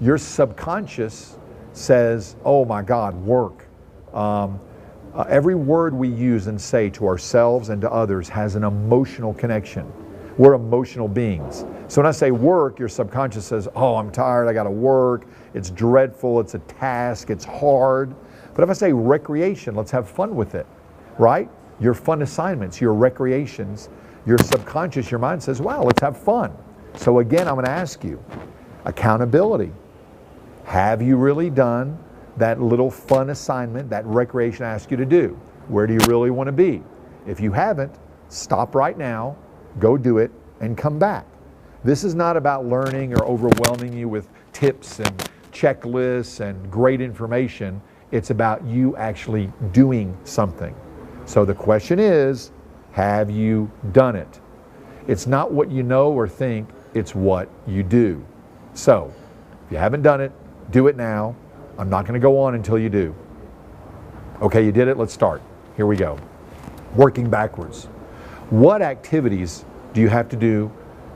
Your subconscious says, oh my God, work. Every word we use and say to ourselves and to others has an emotional connection. We're emotional beings. So when I say work, your subconscious says, oh, I'm tired, I gotta work, it's dreadful, it's a task, it's hard. But if I say recreation, let's have fun with it, right? Your fun assignments, your recreations, your subconscious, your mind says, wow, let's have fun. So again, I'm gonna ask you, accountability. Have you really done that little fun assignment, that recreation I asked you to do? Where do you really want to be? If you haven't, stop right now, go do it, and come back. This is not about learning or overwhelming you with tips and checklists and great information. It's about you actually doing something. So the question is, have you done it? It's not what you know or think, it's what you do. So, if you haven't done it, do it now. I'm not going to go on until you do. Okay, you did it, let's start. Here we go. Working backwards. What activities do you have to do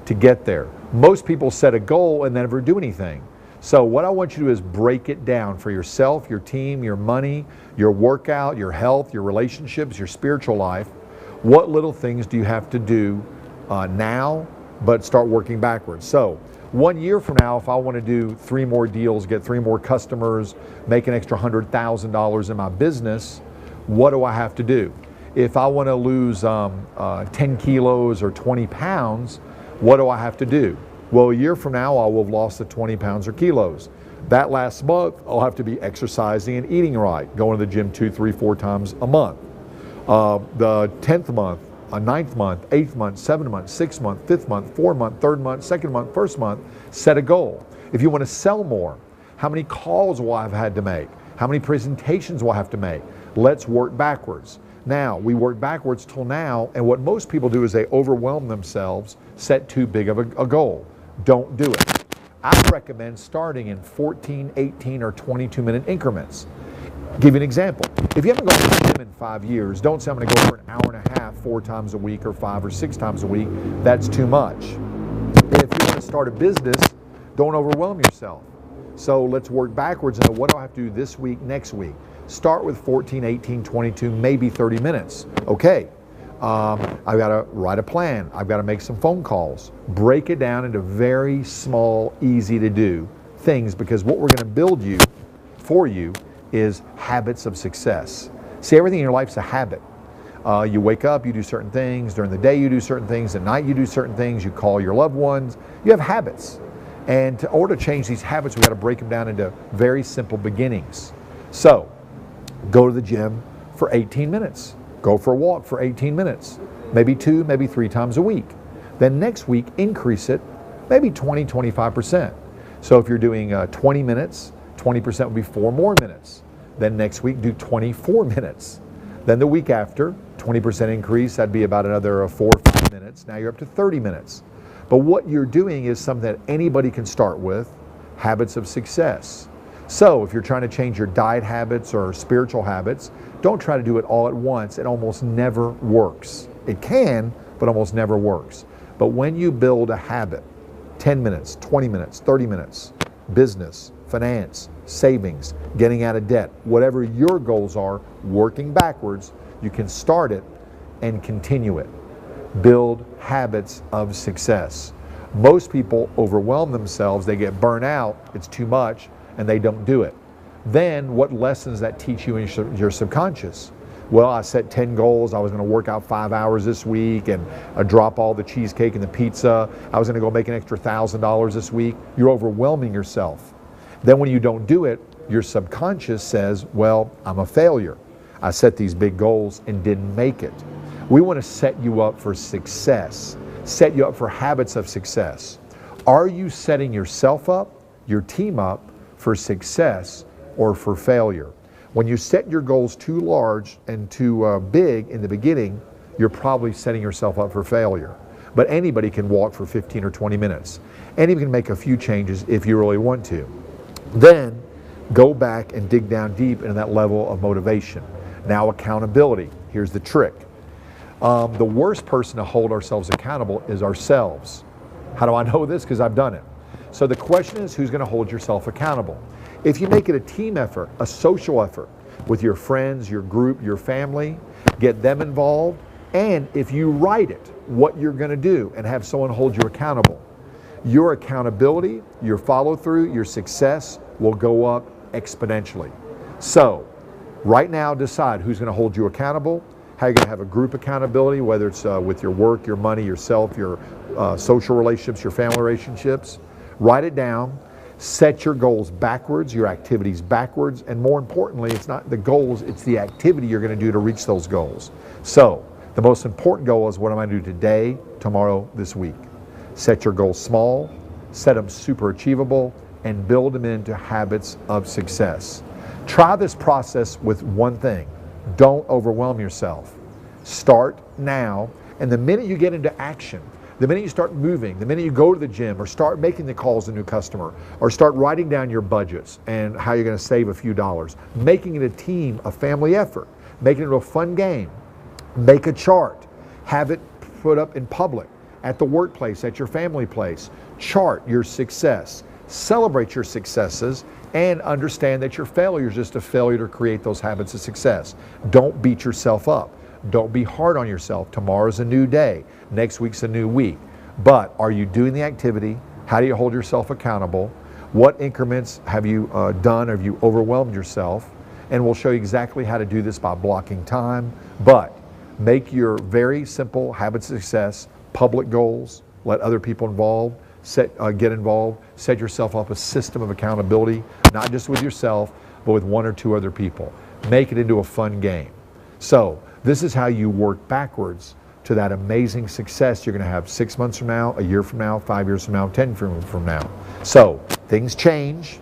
to get there? Most people set a goal and never do anything. So what I want you to do is break it down for yourself, your team, your money, your workout, your health, your relationships, your spiritual life. What little things do you have to do now, but start working backwards? So 1 year from now, if I want to do 3 more deals, get 3 more customers, make an extra $100,000 in my business, what do I have to do? If I want to lose 10 kilos or 20 pounds, what do I have to do? Well, a year from now, I will have lost the 20 pounds or kilos. That last month, I'll have to be exercising and eating right, going to the gym 2, 3, 4 times a month. The 10th month, 9th month, 8th month, 7th month, 6th month, 5th month, 4th month, 3rd month, 2nd month, 1st month, set a goal. If you want to sell more, how many calls will I have had to make? How many presentations will I have to make? Let's work backwards. Now, we work backwards till now, and what most people do is they overwhelm themselves, set too big of a goal. Don't do it. I recommend starting in 14, 18, or 22-minute increments. Give you an example. If you haven't gone to the gym in 5 years, don't say I'm going to go for an hour and a half 4 times a week or 5 or 6 times a week. That's too much. If you want to start a business, don't overwhelm yourself. So let's work backwards into what do I have to do this week, next week. Start with 14, 18, 22, maybe 30 minutes. Okay, I've got to write a plan. I've got to make some phone calls. Break it down into very small, easy to do things, because what we're going to build for you is habits of success. See, everything in your life's a habit. You wake up, you do certain things. During the day, you do certain things. At night, you do certain things. You call your loved ones. You have habits. And in order to change these habits, we've got to break them down into very simple beginnings. So, go to the gym for 18 minutes. Go for a walk for 18 minutes. Maybe 2, maybe 3 times a week. Then next week, increase it, maybe 20, 25%. So if you're doing 20 minutes, 20% would be 4 more minutes. Then next week, do 24 minutes. Then the week after, 20% increase, that'd be about another 4 or 5 minutes. Now you're up to 30 minutes. But what you're doing is something that anybody can start with, habits of success. So if you're trying to change your diet habits or spiritual habits, don't try to do it all at once. It almost never works. It can, but almost never works. But when you build a habit, 10 minutes, 20 minutes, 30 minutes, business, finance, savings, getting out of debt, whatever your goals are, working backwards, you can start it and continue it. Build habits of success. Most people overwhelm themselves, they get burnt out, it's too much, and they don't do it. Then what lessons that teach you in your subconscious? Well, I set 10 goals. I was going to work out 5 hours this week and drop all the cheesecake and the pizza. I was going to go make an extra $1,000 this week. You're overwhelming yourself. Then when you don't do it, your subconscious says, well, I'm a failure. I set these big goals and didn't make it. We want to set you up for success, set you up for habits of success. Are you setting yourself up, your team up, for success or for failure? When you set your goals too large and too big in the beginning, you're probably setting yourself up for failure. But anybody can walk for 15 or 20 minutes. Anybody can make a few changes if you really want to. Then go back and dig down deep into that level of motivation. Now, accountability. Here's the trick. The worst person to hold ourselves accountable is ourselves. How do I know this? Because I've done it. So the question is, who's going to hold yourself accountable? If you make it a team effort, a social effort with your friends, your group, your family, get them involved, and if you write it, what you're going to do and have someone hold you accountable, your accountability, your follow through, your success will go up exponentially. So right now, decide who's going to hold you accountable, how you're going to have a group accountability, whether it's with your work, your money, yourself, your social relationships, your family relationships. Write it down. Set your goals backwards, your activities backwards, and more importantly, it's not the goals, it's the activity you're going to do to reach those goals. So the most important goal is, what am I going to do today, tomorrow, this week? Set your goals small, set them super achievable, and build them into habits of success. Try this process with one thing. Don't overwhelm yourself. Start now, and the minute you get into action, the minute you start moving, the minute you go to the gym or start making the calls to a new customer or start writing down your budgets and how you're going to save a few dollars, making it a team, a family effort, making it a fun game, make a chart, have it put up in public, at the workplace, at your family place, chart your success, celebrate your successes, and understand that your failure is just a failure to create those habits of success. Don't beat yourself up. Don't be hard on yourself. Tomorrow's a new day. Next week's a new week. But are you doing the activity? How do you hold yourself accountable? What increments have you done? Have you overwhelmed yourself? And we'll show you exactly how to do this by blocking time. But make your very simple habits of success public goals. Let other people involved. Get involved. Set yourself up a system of accountability, not just with yourself, but with one or two other people. Make it into a fun game. So this is how you work backwards to that amazing success you're going to have 6 months from now, a year from now, 5 years from now, 10 from now. So things change,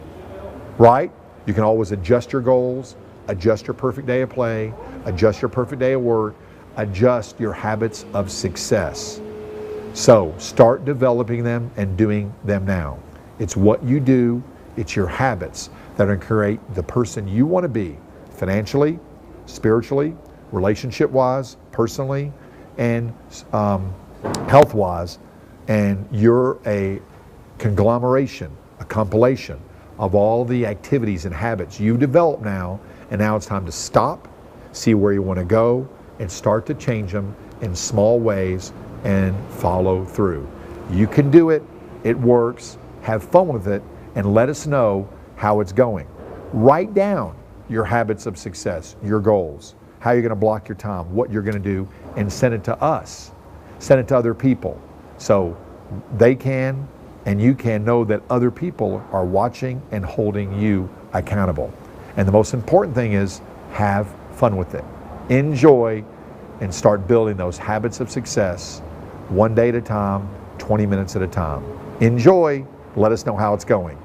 right? You can always adjust your goals, adjust your perfect day of play, adjust your perfect day of work, adjust your habits of success. So start developing them and doing them now. It's what you do, it's your habits that are going to create the person you want to be financially, spiritually, relationship-wise, personally, and health-wise. And you're a conglomeration, a compilation of all the activities and habits you've developed now, and now it's time to stop, see where you want to go, and start to change them in small ways and follow through. You can do it, it works, have fun with it, and let us know how it's going. Write down your habits of success, your goals, how you're going to block your time, what you're going to do, and send it to us. Send it to other people so they can and you can know that other people are watching and holding you accountable. And the most important thing is, have fun with it. Enjoy and start building those habits of success one day at a time, 20 minutes at a time. Enjoy. Let us know how it's going.